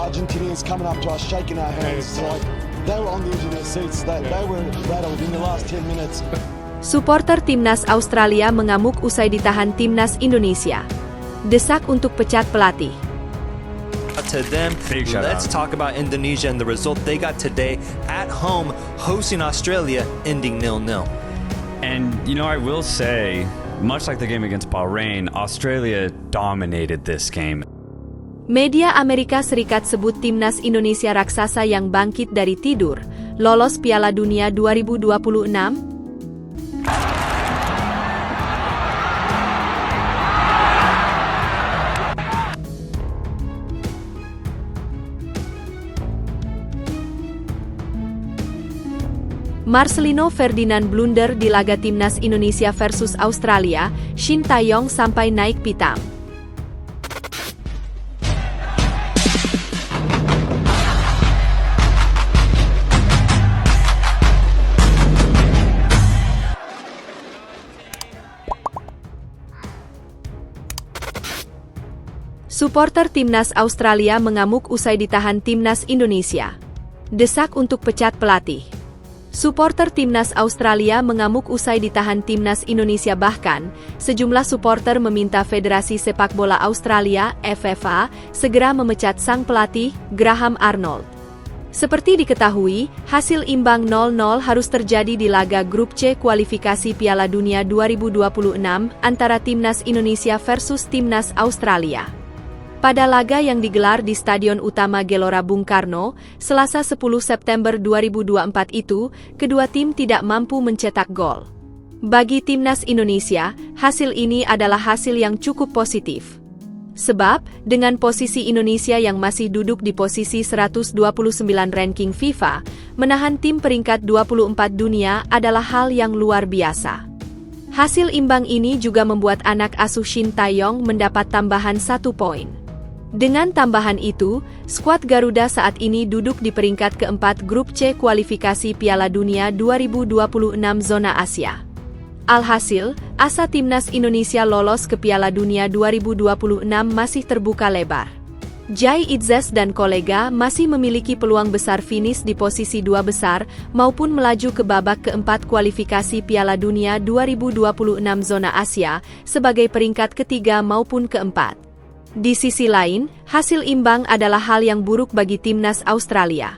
Argentinians coming up to us, shaking our hands. Like they were on the edge of their seats. They were rattled in the last 10 minutes. Supporter timnas Australia mengamuk usai ditahan timnas Indonesia. Desak untuk pecat pelatih. To them, let's talk about Indonesia and the result they got today at home, hosting Australia, ending 0-0. And, I will say, much like the game against Bahrain, Australia dominated this game. Media Amerika Serikat sebut timnas Indonesia raksasa yang bangkit dari tidur, lolos Piala Dunia 2026. Marcelino Ferdinand blunder di laga timnas Indonesia versus Australia, Shin Tae-yong sampai naik pitam. Supporter timnas Australia mengamuk usai ditahan timnas Indonesia. Desak untuk pecat pelatih. Supporter timnas Australia mengamuk usai ditahan timnas Indonesia, bahkan sejumlah supporter meminta Federasi Sepak Bola Australia (FFA) segera memecat sang pelatih, Graham Arnold. Seperti diketahui, hasil imbang 0-0 harus terjadi di laga grup C kualifikasi Piala Dunia 2026 antara timnas Indonesia versus timnas Australia. Pada laga yang digelar di Stadion Utama Gelora Bung Karno, Selasa 10 September 2024 itu, kedua tim tidak mampu mencetak gol. Bagi timnas Indonesia, hasil ini adalah hasil yang cukup positif. Sebab, dengan posisi Indonesia yang masih duduk di posisi 129 ranking FIFA, menahan tim peringkat 24 dunia adalah hal yang luar biasa. Hasil imbang ini juga membuat anak asuh Shin Tae-yong mendapat tambahan 1 poin. Dengan tambahan itu, skuad Garuda saat ini duduk di peringkat keempat grup C kualifikasi Piala Dunia 2026 zona Asia. Alhasil, asa timnas Indonesia lolos ke Piala Dunia 2026 masih terbuka lebar. Jai Itzes dan kolega masih memiliki peluang besar finish di posisi 2 besar maupun melaju ke babak keempat kualifikasi Piala Dunia 2026 zona Asia sebagai peringkat ketiga maupun keempat. Di sisi lain, hasil imbang adalah hal yang buruk bagi timnas Australia.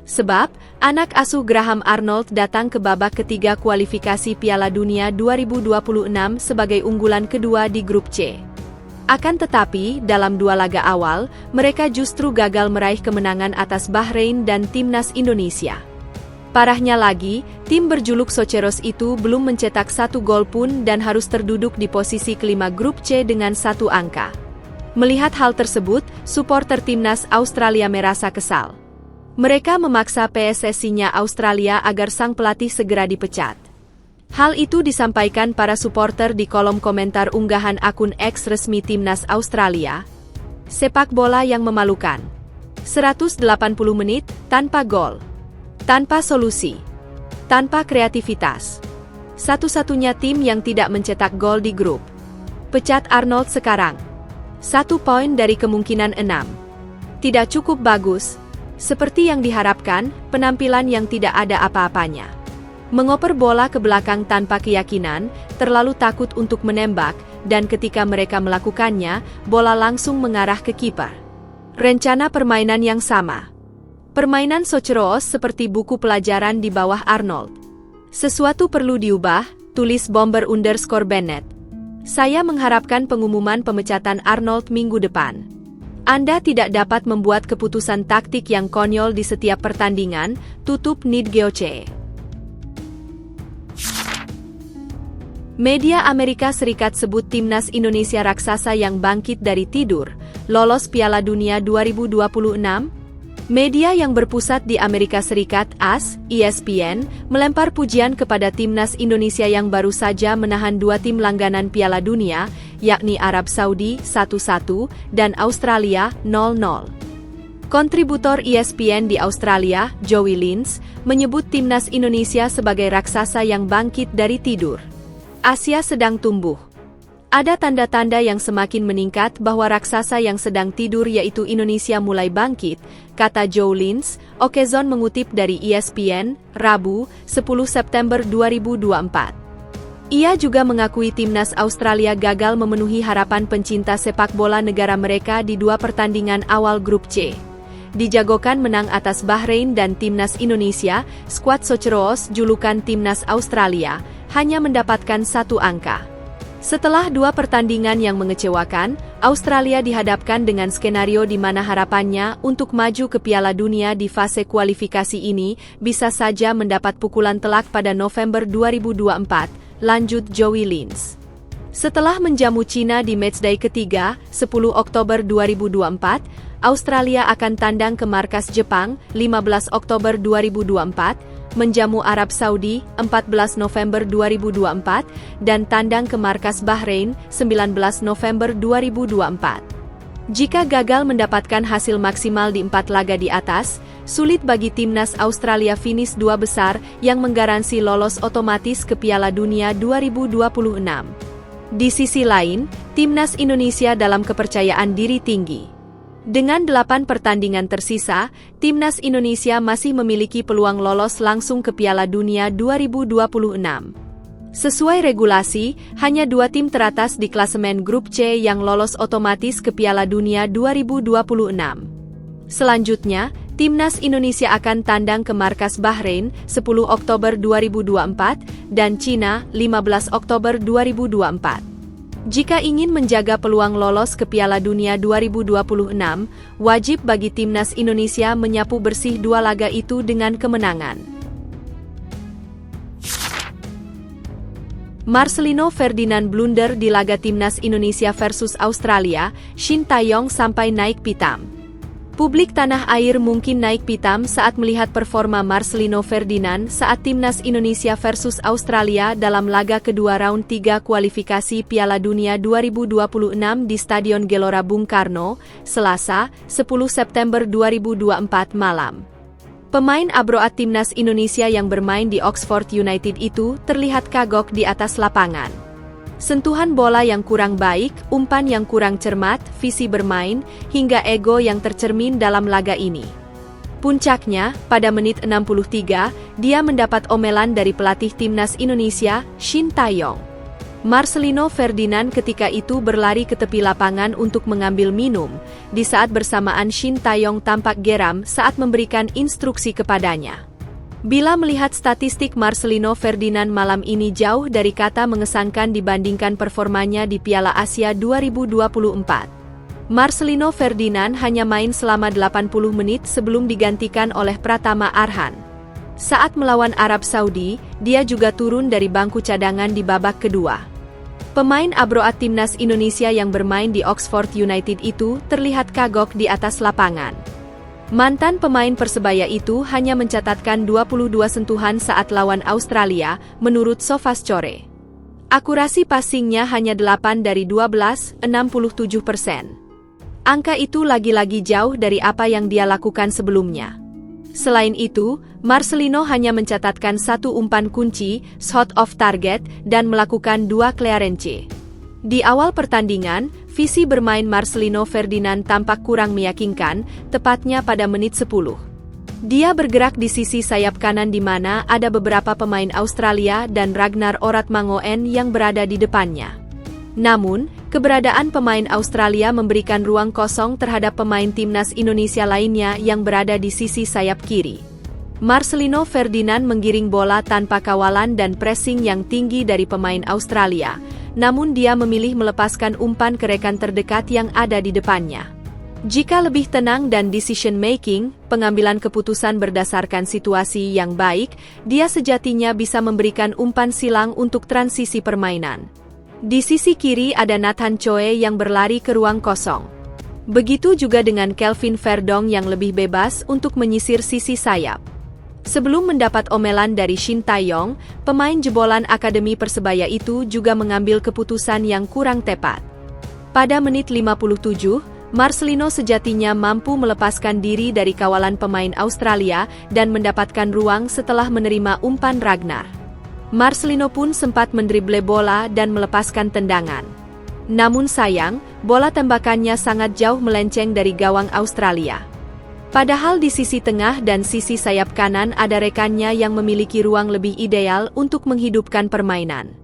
Sebab, anak asuh Graham Arnold datang ke babak ketiga kualifikasi Piala Dunia 2026 sebagai unggulan kedua di grup C. Akan tetapi, dalam 2 laga awal, mereka justru gagal meraih kemenangan atas Bahrain dan timnas Indonesia. Parahnya lagi, tim berjuluk Soceros itu belum mencetak 1 gol pun dan harus terduduk di posisi kelima grup C dengan 1 angka. Melihat hal tersebut, supporter timnas Australia merasa kesal. Mereka memaksa PSSI-nya Australia agar sang pelatih segera dipecat. Hal itu disampaikan para supporter di kolom komentar unggahan akun X resmi timnas Australia. Sepak bola yang memalukan. 180 menit tanpa gol. Tanpa solusi. Tanpa kreativitas. Satu-satunya tim yang tidak mencetak gol di grup. Pecat Arnold sekarang. 1 poin dari kemungkinan 6. Tidak cukup bagus. Seperti yang diharapkan, penampilan yang tidak ada apa-apanya. Mengoper bola ke belakang tanpa keyakinan, terlalu takut untuk menembak, dan ketika mereka melakukannya, bola langsung mengarah ke kiper. Rencana permainan yang sama. Permainan Soceros seperti buku pelajaran di bawah Arnold. Sesuatu perlu diubah, tulis Bomber_Bennett. Saya mengharapkan pengumuman pemecatan Arnold minggu depan. Anda tidak dapat membuat keputusan taktik yang konyol di setiap pertandingan, tutup Nid Geoche. Media Amerika Serikat sebut timnas Indonesia raksasa yang bangkit dari tidur, lolos Piala Dunia 2026. Media yang berpusat di Amerika Serikat, AS, ESPN, melempar pujian kepada timnas Indonesia yang baru saja menahan 2 tim langganan Piala Dunia, yakni Arab Saudi 1-1 dan Australia 0-0. Kontributor ESPN di Australia, Joey Lins, menyebut timnas Indonesia sebagai raksasa yang bangkit dari tidur. Asia sedang tumbuh. Ada tanda-tanda yang semakin meningkat bahwa raksasa yang sedang tidur yaitu Indonesia mulai bangkit, kata Joe Lins. Okezon mengutip dari ESPN, Rabu, 10 September 2024. Ia juga mengakui timnas Australia gagal memenuhi harapan pencinta sepak bola negara mereka di 2 pertandingan awal grup C. Dijagokan menang atas Bahrain dan timnas Indonesia, skuad Socceroos julukan timnas Australia, hanya mendapatkan 1 angka. Setelah 2 pertandingan yang mengecewakan, Australia dihadapkan dengan skenario di mana harapannya untuk maju ke Piala Dunia di fase kualifikasi ini bisa saja mendapat pukulan telak pada November 2024. Lanjut Joe Lins. Setelah menjamu Cina di matchday ketiga, 10 Oktober 2024, Australia akan tandang ke markas Jepang, 15 Oktober 2024, menjamu Arab Saudi, 14 November 2024, dan tandang ke markas Bahrain, 19 November 2024. Jika gagal mendapatkan hasil maksimal di 4 laga di atas, sulit bagi timnas Australia finish 2 besar yang menggaransi lolos otomatis ke Piala Dunia 2026. Di sisi lain, timnas Indonesia dalam kepercayaan diri tinggi. Dengan 8 pertandingan tersisa, timnas Indonesia masih memiliki peluang lolos langsung ke Piala Dunia 2026. Sesuai regulasi, hanya 2 tim teratas di klasemen grup C yang lolos otomatis ke Piala Dunia 2026. Selanjutnya, timnas Indonesia akan tandang ke markas Bahrain, 10 Oktober 2024, dan Cina, 15 Oktober 2024. Jika ingin menjaga peluang lolos ke Piala Dunia 2026, wajib bagi timnas Indonesia menyapu bersih 2 laga itu dengan kemenangan. Marcelino Ferdinand blunder di laga timnas Indonesia versus Australia, Shin Tae-yong sampai naik pitam. Publik tanah air mungkin naik pitam saat melihat performa Marcelino Ferdinand saat timnas Indonesia versus Australia dalam laga kedua round 3 kualifikasi Piala Dunia 2026 di Stadion Gelora Bung Karno, Selasa, 10 September 2024 malam. Pemain abroat timnas Indonesia yang bermain di Oxford United itu terlihat kagok di atas lapangan. Sentuhan bola yang kurang baik, umpan yang kurang cermat, visi bermain, hingga ego yang tercermin dalam laga ini. Puncaknya, pada menit 63, dia mendapat omelan dari pelatih timnas Indonesia, Shin Tae-yong. Marcelino Ferdinand ketika itu berlari ke tepi lapangan untuk mengambil minum, di saat bersamaan Shin Tae-yong tampak geram saat memberikan instruksi kepadanya. Bila melihat statistik Marcelino Ferdinand malam ini jauh dari kata mengesankan dibandingkan performanya di Piala Asia 2024. Marcelino Ferdinand hanya main selama 80 menit sebelum digantikan oleh Pratama Arhan. Saat melawan Arab Saudi, dia juga turun dari bangku cadangan di babak kedua. Pemain abroat timnas Indonesia yang bermain di Oxford United itu terlihat kagok di atas lapangan. Mantan pemain Persebaya itu hanya mencatatkan 22 sentuhan saat lawan Australia, menurut SofaScore. Akurasi passingnya hanya 8 dari 12, 67%. Angka itu lagi-lagi jauh dari apa yang dia lakukan sebelumnya. Selain itu, Marcelino hanya mencatatkan 1 umpan kunci, shot off target, dan melakukan 2 clearance. Di awal pertandingan, visi bermain Marcelino Ferdinand tampak kurang meyakinkan, tepatnya pada menit 10. Dia bergerak di sisi sayap kanan di mana ada beberapa pemain Australia dan Ragnar Oratmangoen yang berada di depannya. Namun, keberadaan pemain Australia memberikan ruang kosong terhadap pemain timnas Indonesia lainnya yang berada di sisi sayap kiri. Marcelino Ferdinand menggiring bola tanpa kawalan dan pressing yang tinggi dari pemain Australia, namun dia memilih melepaskan umpan ke rekan terdekat yang ada di depannya. Jika lebih tenang dan decision-making, pengambilan keputusan berdasarkan situasi yang baik, dia sejatinya bisa memberikan umpan silang untuk transisi permainan. Di sisi kiri ada Nathan Choe yang berlari ke ruang kosong. Begitu juga dengan Kelvin Verdong yang lebih bebas untuk menyisir sisi sayap. Sebelum mendapat omelan dari Shin Tae-yong, pemain jebolan Akademi Persebaya itu juga mengambil keputusan yang kurang tepat. Pada menit 57, Marcelino sejatinya mampu melepaskan diri dari kawalan pemain Australia dan mendapatkan ruang setelah menerima umpan Ragnar. Marcelino pun sempat mendrible bola dan melepaskan tendangan. Namun sayang, bola tembakannya sangat jauh melenceng dari gawang Australia. Padahal di sisi tengah dan sisi sayap kanan ada rekannya yang memiliki ruang lebih ideal untuk menghidupkan permainan.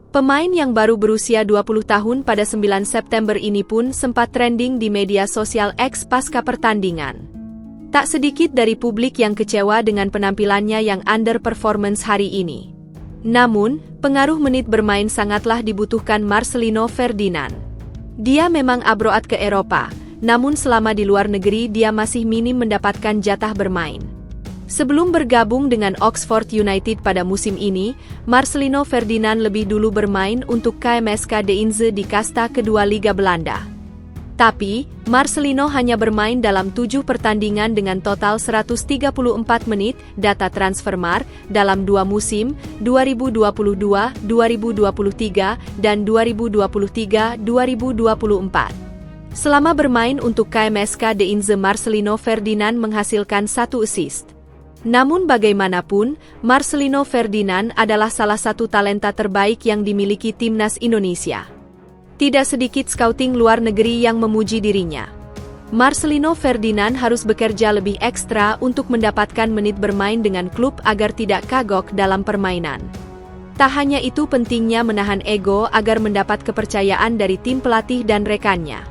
Pemain yang baru berusia 20 tahun pada 9 September ini pun sempat trending di media sosial X pasca pertandingan. Tak sedikit dari publik yang kecewa dengan penampilannya yang underperformance hari ini. Namun, pengaruh menit bermain sangatlah dibutuhkan Marcelino Ferdinand. Dia memang abroad ke Eropa, namun selama di luar negeri dia masih minim mendapatkan jatah bermain. Sebelum bergabung dengan Oxford United pada musim ini, Marcelino Ferdinand lebih dulu bermain untuk KMSK Deinze di kasta kedua Liga Belanda. Tapi, Marcelino hanya bermain dalam 7 pertandingan dengan total 134 menit, data Transfermarkt, dalam 2 musim, 2022, 2023, dan 2023-2024. Selama bermain untuk KMSK Deinze, Marcelino Ferdinand menghasilkan 1 assist. Namun bagaimanapun, Marcelino Ferdinand adalah salah satu talenta terbaik yang dimiliki timnas Indonesia. Tidak sedikit scouting luar negeri yang memuji dirinya. Marcelino Ferdinand harus bekerja lebih ekstra untuk mendapatkan menit bermain dengan klub agar tidak kagok dalam permainan. Tak hanya itu, pentingnya menahan ego agar mendapat kepercayaan dari tim pelatih dan rekannya.